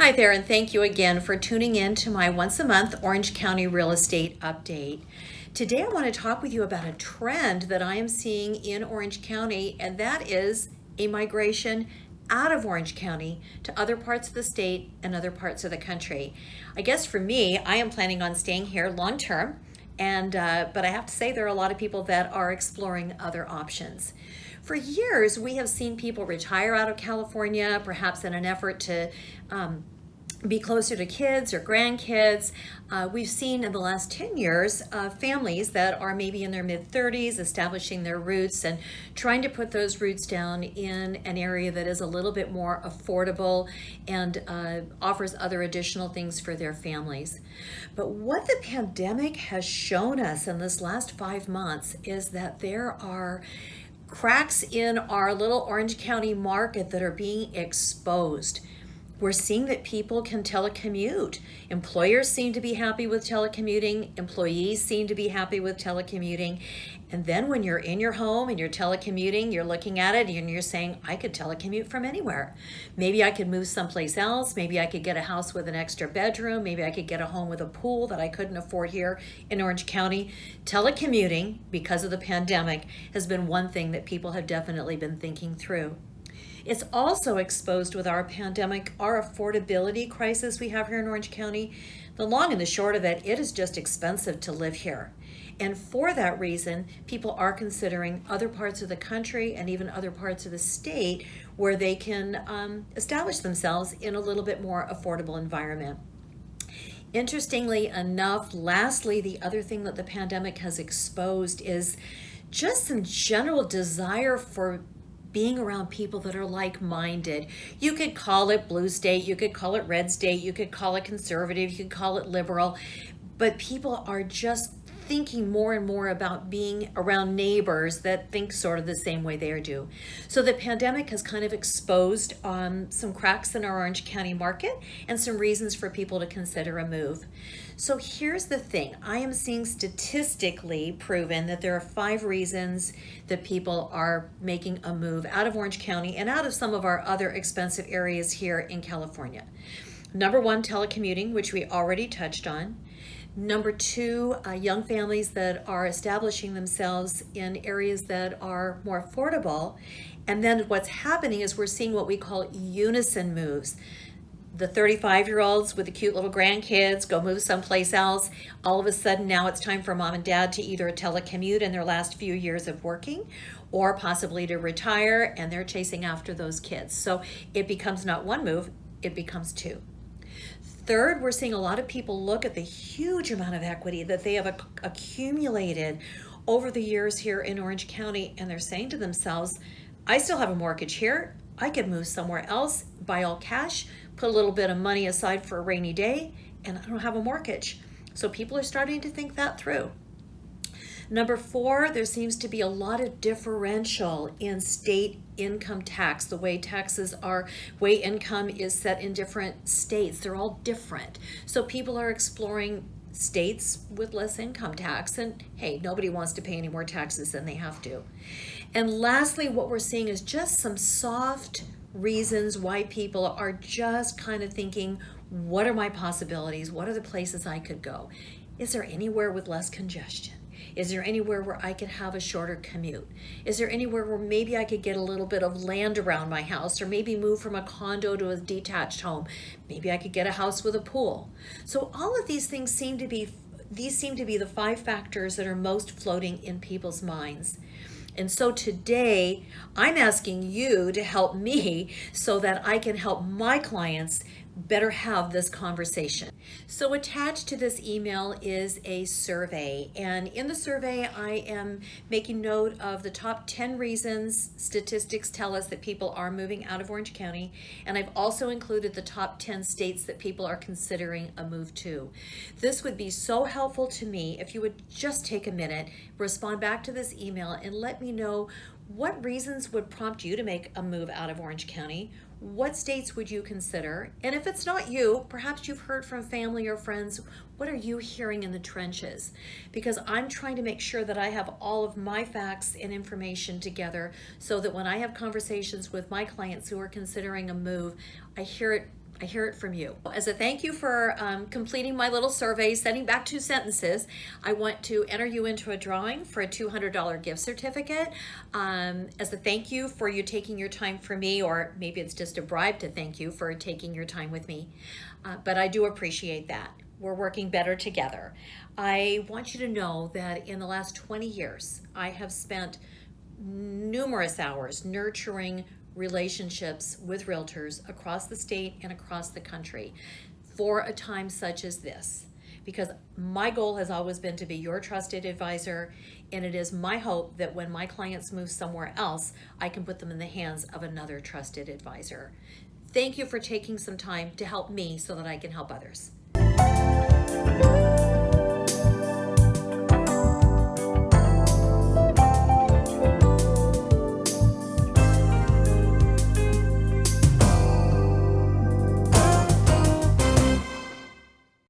Hi there, and thank you again for tuning in to my once a month Orange County real estate update. Today, I want to talk with you about a trend that I am seeing in Orange County, and that is a migration out of Orange County to other parts of the state and other parts of the country. I guess for me, I am planning on staying here long term, and but I have to say there are a lot of people that are exploring other options. For years, we have seen people retire out of California, perhaps in an effort to be closer to kids or grandkids. We've seen in the last 10 years families that are maybe in their mid-30s establishing their roots and trying to put those roots down in an area that is a little bit more affordable and offers other additional things for their families. But what the pandemic has shown us in this last 5 months is that there are cracks in our little Orange County market that are being exposed. We're seeing that people can telecommute. Employers seem to be happy with telecommuting. Employees seem to be happy with telecommuting. And then when you're in your home and you're telecommuting, you're looking at it and you're saying, I could telecommute from anywhere. Maybe I could move someplace else. Maybe I could get a house with an extra bedroom. Maybe I could get a home with a pool that I couldn't afford here in Orange County. Telecommuting, because of the pandemic, has been one thing that people have definitely been thinking through. It's also exposed with our pandemic, our affordability crisis we have here in Orange County. The long and the short of it, it is just expensive to live here. And for that reason, people are considering other parts of the country and even other parts of the state where they can establish themselves in a little bit more affordable environment. Interestingly enough, lastly, the other thing that the pandemic has exposed is just some general desire for being around people that are like-minded. You could call it blue state, you could call it red state, you could call it conservative, you could call it liberal, but people are just thinking more and more about being around neighbors that think sort of the same way they do. So the pandemic has kind of exposed some cracks in our Orange County market and some reasons for people to consider a move. So here's the thing. I am seeing statistically proven that there are 5 reasons that people are making a move out of Orange County and out of some of our other expensive areas here in California. Number 1, telecommuting, which we already touched on. Number 2, young families that are establishing themselves in areas that are more affordable. And then what's happening is we're seeing what we call unison moves. The 35-year-olds with the cute little grandkids go move someplace else. All of a sudden now it's time for mom and dad to either telecommute in their last few years of working or possibly to retire, and they're chasing after those kids. So it becomes not one move, it becomes 2. Third, we're seeing a lot of people look at the huge amount of equity that they have accumulated over the years here in Orange County, and they're saying to themselves, I still have a mortgage here. I could move somewhere else, buy all cash, put a little bit of money aside for a rainy day, and I don't have a mortgage. So people are starting to think that through. Number 4, there seems to be a lot of differential in state income tax. The way way income is set in different states. They're all different. So people are exploring states with less income tax, and hey, nobody wants to pay any more taxes than they have to. And lastly, what we're seeing is just some soft reasons why people are just kind of thinking, what are my possibilities? What are the places I could go? Is there anywhere with less congestion? Is there anywhere where I could have a shorter commute? Is there anywhere where maybe I could get a little bit of land around my house, or maybe move from a condo to a detached home? Maybe I could get a house with a pool. So all of these things seem to be the 5 factors that are most floating in people's minds. And so today, I'm asking you to help me so that I can help my clients better have this conversation. So attached to this email is a survey, and in the survey I am making note of the top 10 reasons statistics tell us that people are moving out of Orange County, and I've also included the top 10 states that people are considering a move to. This would be so helpful to me if you would just take a minute, respond back to this email, and let me know what reasons would prompt you to make a move out of Orange County. What states would you consider? And if it's not you, perhaps you've heard from family or friends, what are you hearing in the trenches? Because I'm trying to make sure that I have all of my facts and information together so that when I have conversations with my clients who are considering a move, I hear it I hear it from you. As a thank you for completing my little survey, sending back 2 sentences, I want to enter you into a drawing for a $200 gift certificate. As a thank you for you taking your time for me, or maybe it's just a bribe to thank you for taking your time with me. But I do appreciate that. We're working better together. I want you to know that in the last 20 years, I have spent numerous hours nurturing relationships with realtors across the state and across the country for a time such as this. Because my goal has always been to be your trusted advisor, and it is my hope that when my clients move somewhere else, I can put them in the hands of another trusted advisor. Thank you for taking some time to help me so that I can help others.